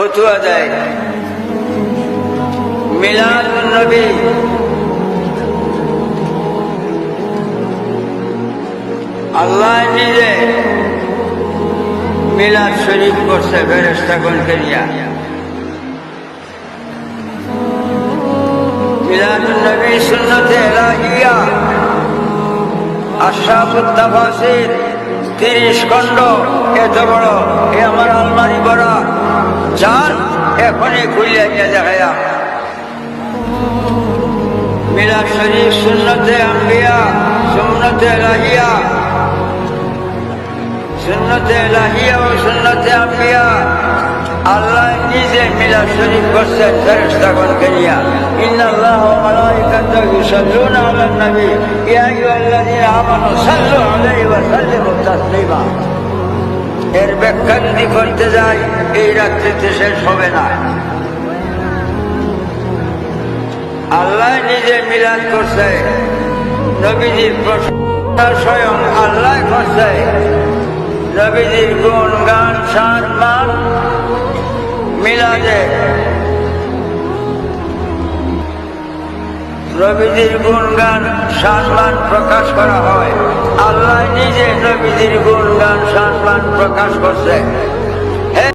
ফতুয়া দেয়। মিলাদুন নবী আল্লাহ নিজে মিলাদ শরীফ করছে ফেরেশতাগণকে নিয়া। মিলাদুন নবী সুন্নতে ইলাহিয়া আশরাফুত তাফাসির 30 খণ্ড, এত বড়, এ আমার আলমারি ভরা, যান এখনই খুলিয়া নিয়ে দেখায়া। মিলাদ শরীফ সুন্নতে আম্বিয়া, সুন্নতে ইলাহিয়া, সুন্নতে ইলাহিয়া ও সুন্নতে আম্বিয়া আল্লাহ নিজে মিলাদ শরীফ করছেন ফেরেশতাগণকে নিয়া। ইন্নাল্লাহা ওয়া মালাইকাতাহু ইউসাল্লুনা আলান নবী ইয়া আইয়ুহাল্লাযীনা আমানু সাল্লু আলাইহি ওয়া সাল্লিমু তাসলিমা। এর ব্যাখ্যা যদি করতে যাই এই রাত্রিতে শেষ হবে না। আল্লাহ নিজে মিলাদ করছে, নবীজির প্রশংসা স্বয়ং আল্লাহ করছে। নবীজির গুণ গান শান মান মিলাদে, নবীজির গুণ গান শান মান প্রকাশ করা হয়। আল্লাহ নিজে নবীজির গুণ গান শান মান প্রকাশ করছে।